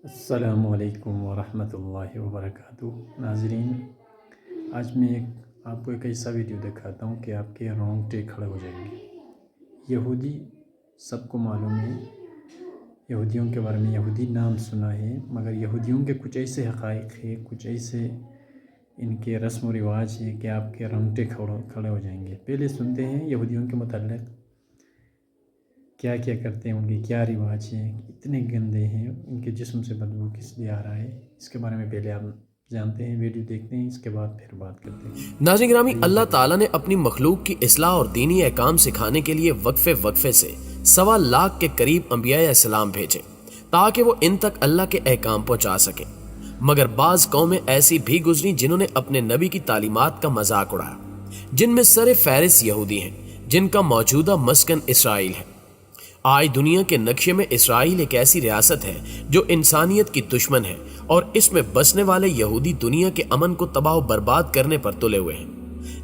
السلام علیکم ورحمۃ اللہ وبرکاتہ۔ ناظرین، آج میں آپ کو ایک ایسا ویڈیو دکھاتا ہوں کہ آپ کے رونگٹے کھڑے ہو جائیں گے۔ یہودی سب کو معلوم ہے، یہودیوں کے بارے میں یہودی نام سنا ہے، مگر یہودیوں کے کچھ ایسے حقائق ہیں، کچھ ایسے ان کے رسم و رواج ہیں کہ آپ کے رونگٹے کھڑے ہو جائیں گے۔ پہلے سنتے ہیں یہودیوں کے متعلق کیا کیا کرتے ہیں، ان کے کیا رواج ہیں، اتنے گندے ہیں، ان کے جسم سے بدبو کس لیے آ رہا ہے، اس کے بارے میں پہلے آپ جانتے ہیں، ویڈیو دیکھتے ہیں، اس کے بعد پھر بات کرتے ہیں۔ ناظرین گرامی، اللہ تعالیٰ نے اپنی مخلوق کی اصلاح اور دینی احکام سکھانے کے لیے وقفے سے 1.25 لاکھ کے قریب انبیاء السلام بھیجے تاکہ وہ ان تک اللہ کے احکام پہنچا سکیں، مگر بعض قومیں ایسی بھی گزری جنہوں نے اپنے نبی کی تعلیمات کا مذاق اڑایا، جن میں سر فہرست یہودی ہیں، جن کا موجودہ مسکن اسرائیل ہے۔ آج دنیا کے نقشے میں اسرائیل ایک ایسی ریاست ہے جو انسانیت کی دشمن ہے، اور اس میں بسنے والے یہودی دنیا کے امن کو تباہ و برباد کرنے پر تلے ہوئے ہیں۔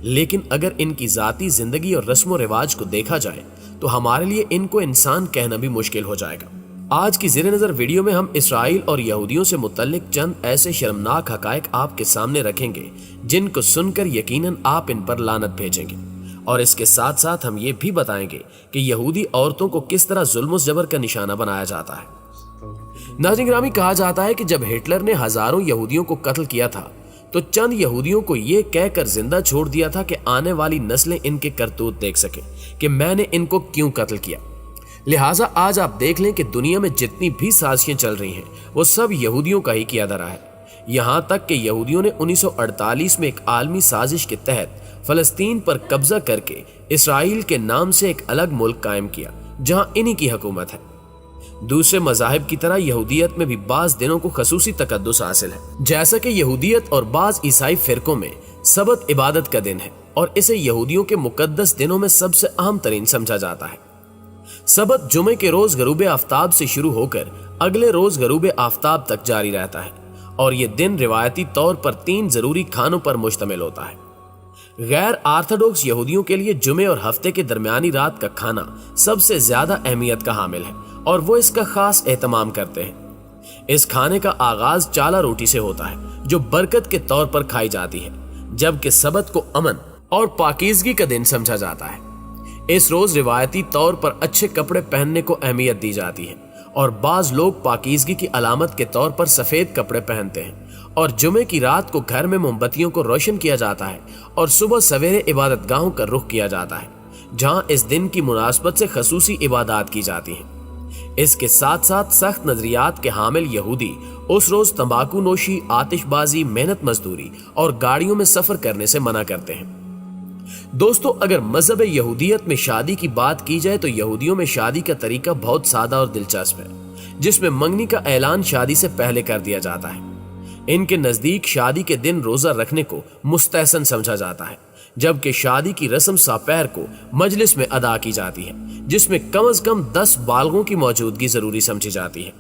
لیکن اگر ان کی ذاتی زندگی اور رسم و رواج کو دیکھا جائے تو ہمارے لیے ان کو انسان کہنا بھی مشکل ہو جائے گا۔ آج کی زیر نظر ویڈیو میں ہم اسرائیل اور یہودیوں سے متعلق چند ایسے شرمناک حقائق آپ کے سامنے رکھیں گے جن کو سن کر یقیناً آپ ان پر لعنت بھیجیں گے، اور اس کے ساتھ ساتھ ہم یہ بھی بتائیں گے کہ یہودی عورتوں کو کس طرح ظلم و جبر کا نشانہ بنایا جاتا ہے۔ ناظرین گرامی، کہا جاتا ہے کہ جب ہٹلر نے ہزاروں یہودیوں کو قتل کیا تھا تو چند یہودیوں کو یہ کہہ کر زندہ چھوڑ دیا تھا کہ آنے والی نسلیں ان کے کرتوت دیکھ سکیں کہ میں نے ان کو کیوں قتل کیا۔ لہٰذا آج آپ دیکھ لیں کہ دنیا میں جتنی بھی سازشیں چل رہی ہیں وہ سب یہودیوں کا ہی کیا دھرا ہے، یہاں تک کہ یہودیوں نے 1948 میں ایک عالمی سازش کے تحت فلسطین پر قبضہ کر کے اسرائیل کے نام سے ایک الگ ملک قائم کیا جہاں انہی کی حکومت ہے۔ دوسرے مذاہب کی طرح یہودیت میں بھی بعض دنوں کو خصوصی تقدس حاصل ہے، جیسا کہ یہودیت اور بعض عیسائی فرقوں میں سبت عبادت کا دن ہے، اور اسے یہودیوں کے مقدس دنوں میں سب سے اہم ترین سمجھا جاتا ہے۔ سبت جمعے کے روز غروب آفتاب سے شروع ہو کر اگلے روز غروب آفتاب تک جاری رہتا ہے، اور یہ دن روایتی طور پر 3 ضروری کھانوں پر مشتمل ہوتا ہے۔ غیر آرتھوڈوکس یہودیوں کے لیے جمعے اور ہفتے کے درمیانی رات کا کھانا سب سے زیادہ اہمیت کا حامل ہے، اور وہ اس کا خاص اہتمام کرتے ہیں۔ اس کھانے کا آغاز چالا روٹی سے ہوتا ہے جو برکت کے طور پر کھائی جاتی ہے، جبکہ سبت کو امن اور پاکیزگی کا دن سمجھا جاتا ہے۔ اس روز روایتی طور پر اچھے کپڑے پہننے کو اہمیت دی جاتی ہے، اور بعض لوگ پاکیزگی کی علامت کے طور پر سفید کپڑے پہنتے ہیں، اور جمعے کی رات کو گھر میں موم بتیوں کو روشن کیا جاتا ہے اور صبح سویرے عبادت گاہوں کا رخ کیا جاتا ہے جہاں اس دن کی مناسبت سے خصوصی عبادات کی جاتی ہیں۔ اس کے ساتھ ساتھ سخت نظریات کے حامل یہودی اس روز تمباکو نوشی، آتش بازی، محنت مزدوری اور گاڑیوں میں سفر کرنے سے منع کرتے ہیں۔ دوستو، اگر مذہب یہودیت میں شادی کی بات کی جائے تو یہودیوں میں شادی کا طریقہ بہت سادہ اور دلچسپ ہے، جس میں منگنی کا اعلان شادی سے پہلے کر دیا جاتا ہے۔ ان کے نزدیک شادی کے دن روزہ رکھنے کو مستحسن سمجھا جاتا ہے، جبکہ شادی کی رسم ساپہر کو مجلس میں ادا کی جاتی ہے، جس میں کم از کم 10 بالغوں کی موجودگی ضروری سمجھی جاتی ہے۔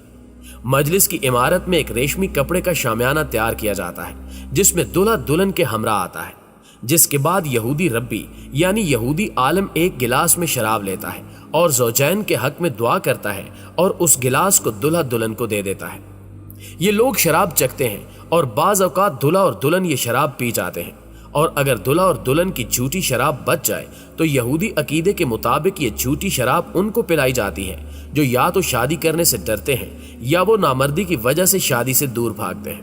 مجلس کی عمارت میں ایک ریشمی کپڑے کا شامیانہ تیار کیا جاتا ہے جس میں دلہا دلہن کے ہمراہ آتا ہے، جس کے بعد یہودی ربی یعنی یہودی عالم ایک گلاس میں شراب لیتا ہے اور زوجین کے حق میں دعا کرتا ہے اور اس گلاس کو دلہا دلہن کو دے دیتا ہے۔ یہ لوگ شراب چکھتے ہیں اور بعض اوقات دلہا اور دلہن یہ شراب پی جاتے ہیں، اور اگر دلہا اور دلہن کی جھوٹی شراب بچ جائے تو یہودی عقیدے کے مطابق یہ جھوٹی شراب ان کو پلائی جاتی ہے جو یا تو شادی کرنے سے ڈرتے ہیں یا وہ نامردی کی وجہ سے شادی سے دور بھاگتے ہیں۔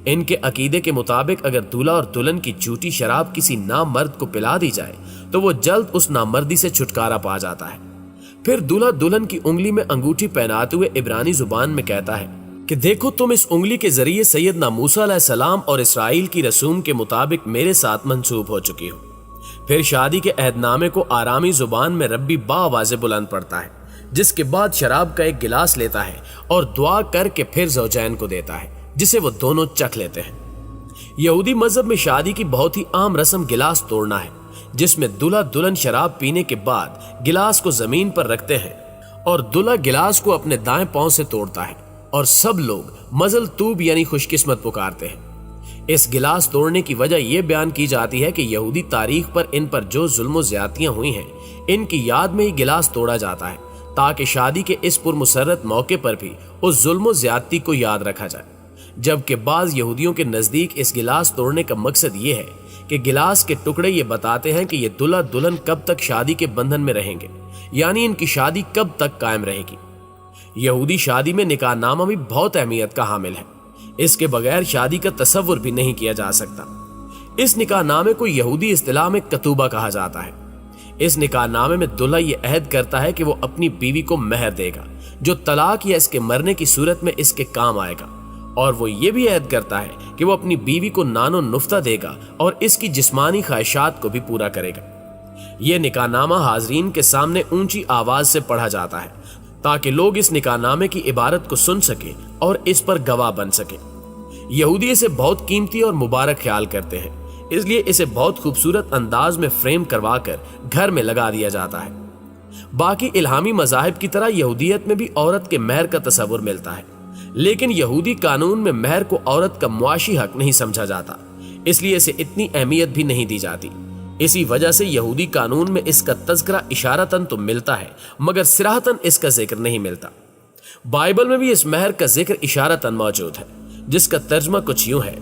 ان کے عقیدے کے مطابق اگر دلہا اور دلہن کی جھوٹی شراب کسی نامرد کو پلا دی جائے تو وہ جلد اس نامردی سے چھٹکارا پا جاتا ہے۔ پھر دلہا دلہن کی انگلی میں انگوٹھی پہناتے ہوئے عبرانی زبان میں کہتا ہے کہ دیکھو، تم اس انگلی کے ذریعے سیدنا موسیٰ علیہ السلام اور اسرائیل کی رسوم کے مطابق میرے ساتھ منسوب ہو چکی ہو۔ پھر شادی کے عہد نامے کو آرامی زبان میں ربی باآواز بلند پڑتا ہے، جس کے بعد شراب کا ایک گلاس لیتا ہے اور دعا کر کے پھر زوجین کو دیتا ہے، جسے وہ دونوں چکھ لیتے ہیں۔ یہودی مذہب میں شادی کی بہت ہی عام رسم گلاس توڑنا ہے، جس میں دلہا دلہن شراب پینے کے بعد گلاس کو زمین پر رکھتے ہیں اور دلہا گلاس کو اپنے دائیں پاؤں سے توڑتا ہے، اور سب لوگ مزل طوب یعنی خوش قسمت پکارتے ہیں۔ اس گلاس توڑنے کی وجہ یہ بیان کی جاتی ہے کہ یہودی تاریخ پر ان پر جو ظلم و زیادتیاں ہوئی ہیں ان کی یاد میں ہی گلاس توڑا جاتا ہے تاکہ شادی کے اس پرمسرت موقع پر بھی اس ظلم و زیادتی کو یاد رکھا جائے، جبکہ بعض یہودیوں کے نزدیک اس گلاس توڑنے کا مقصد یہ ہے کہ گلاس کے ٹکڑے یہ بتاتے ہیں کہ یہ دلہا دلہن کب تک شادی کے بندھن میں رہیں گے، یعنی ان کی شادی کب تک قائم رہے گی۔ یہودی شادی میں نکاح نامہ بھی بہت اہمیت کا حامل ہے، اس کے بغیر شادی کا تصور بھی نہیں کیا جا سکتا۔ اس نکاح نامے کو یہودی اصطلاح میں کتوبہ کہا جاتا ہے۔ اس نکاح نامے میں دلہا یہ عہد کرتا ہے کہ وہ اپنی بیوی کو مہر دے گا جو طلاق یا اس کے مرنے کی صورت میں اس کے کام آئے گا، اور وہ یہ بھی عہد کرتا ہے کہ وہ اپنی بیوی کو نان و نفتہ دے گا اور اس کی جسمانی خواہشات کو بھی پورا کرے گا۔ یہ نکاح نامہ حاضرین کے سامنے اونچی آواز سے پڑھا جاتا ہے تاکہ لوگ اس نکاح نامے کی عبارت کو سن سکیں اور اس پر گواہ بن سکیں۔ یہودی اسے بہت قیمتی اور مبارک خیال کرتے ہیں، اس لیے اسے بہت خوبصورت انداز میں فریم کروا کر گھر میں لگا دیا جاتا ہے۔ باقی الہامی مذاہب کی طرح یہودیت میں بھی عورت کے مہر کا تصور ملتا ہے، لیکن یہودی قانون میں مہر کو عورت کا معاشی حق نہیں سمجھا جاتا، اس لیے اسے اتنی اہمیت بھی نہیں دی جاتی۔ اسی وجہ سے یہودی قانون میں اس کا تذکرہ اشارتاً تو ملتا ہے مگر صراحتاً اس کا ذکر نہیں ملتا۔ بائبل میں بھی اس مہر کا ذکر اشارتاً موجود ہے، جس کا ترجمہ کچھ یوں ہے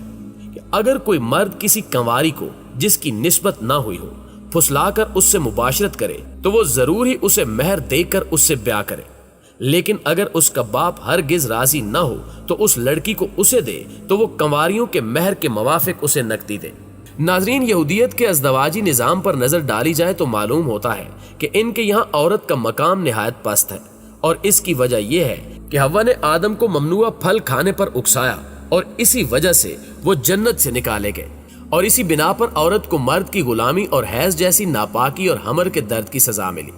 کہ اگر کوئی مرد کسی کنواری کو جس کی نسبت نہ ہوئی ہو پھسلا کر اس سے مباشرت کرے تو وہ ضرور ہی اسے مہر دے کر اس سے بیاہ کرے، لیکن اگر اس کا باپ ہرگز راضی نہ ہو تو اس لڑکی کو اسے دے تو وہ کنواریوں کے مہر کے موافق اسے نقدی دے۔ ناظرین، یہودیت کے ازدواجی نظام پر نظر ڈالی جائے تو معلوم ہوتا ہے کہ ان کے یہاں عورت کا مقام نہایت پست ہے، اور اس کی وجہ یہ ہے کہ حوا نے آدم کو ممنوعہ پھل کھانے پر اکسایا اور اسی وجہ سے وہ جنت سے نکالے گئے، اور اسی بنا پر عورت کو مرد کی غلامی اور حیض جیسی ناپاکی اور حمر کے درد کی سزا ملی۔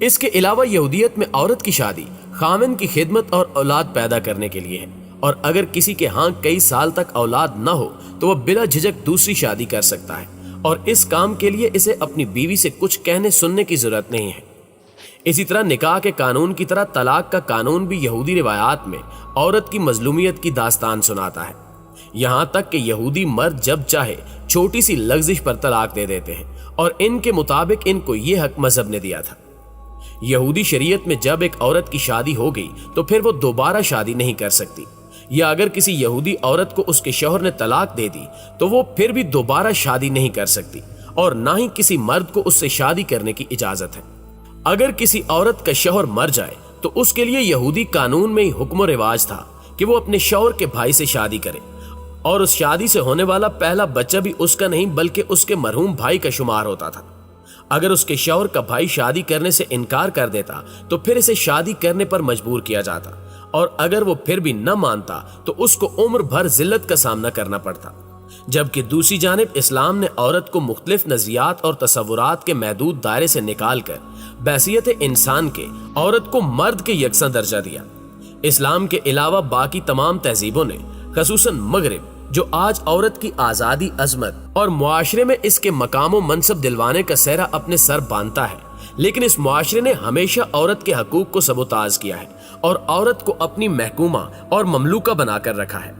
اس کے علاوہ یہودیت میں عورت کی شادی خاوند کی خدمت اور اولاد پیدا کرنے کے لیے ہے، اور اگر کسی کے ہاں کئی سال تک اولاد نہ ہو تو وہ بلا جھجک دوسری شادی کر سکتا ہے، اور اس کام کے لیے اسے اپنی بیوی سے کچھ کہنے سننے کی ضرورت نہیں ہے۔ اسی طرح نکاح کے قانون کی طرح طلاق کا قانون بھی یہودی روایات میں عورت کی مظلومیت کی داستان سناتا ہے، یہاں تک کہ یہودی مرد جب چاہے چھوٹی سی لغزش پر طلاق دے دیتے ہیں، اور ان کے مطابق ان کو یہ حق مذہب نے دیا تھا۔ یہودی شریعت میں جب ایک عورت کی شادی ہو گئی تو پھر وہ دوبارہ شادی نہیں کر سکتی، یا اگر کسی یہودی عورت کو اس کے شوہر نے طلاق دے دی تو وہ پھر بھی دوبارہ شادی نہیں کر سکتی، اور نہ ہی کسی مرد کو اس سے شادی کرنے کی اجازت ہے۔ اگر کسی عورت کا شوہر مر جائے تو اس کے لیے یہودی قانون میں ہی حکم و رواج تھا کہ وہ اپنے شوہر کے بھائی سے شادی کرے، اور اس شادی سے ہونے والا پہلا بچہ بھی اس کا نہیں بلکہ اس کے مرحوم بھائی کا شمار ہوتا تھا۔ اگر اس کے شوہر کا بھائی شادی کرنے سے انکار کر دیتا تو پھر اسے شادی کرنے پر مجبور کیا جاتا، اور اگر وہ پھر بھی نہ مانتا تو اس کو عمر بھر ذلت کا سامنا کرنا پڑتا۔ جبکہ دوسری جانب اسلام نے عورت کو مختلف نظریات اور تصورات کے محدود دائرے سے نکال کر بحیثیت انسان کے عورت کو مرد کے یکساں درجہ دیا۔ اسلام کے علاوہ باقی تمام تہذیبوں نے، خصوصاً مغرب، جو آج عورت کی آزادی، عظمت اور معاشرے میں اس کے مقام و منصب دلوانے کا سہرا اپنے سر باندھتا ہے، لیکن اس معاشرے نے ہمیشہ عورت کے حقوق کو سبوتاژ کیا ہے اور عورت کو اپنی محکومہ اور مملوکہ بنا کر رکھا ہے۔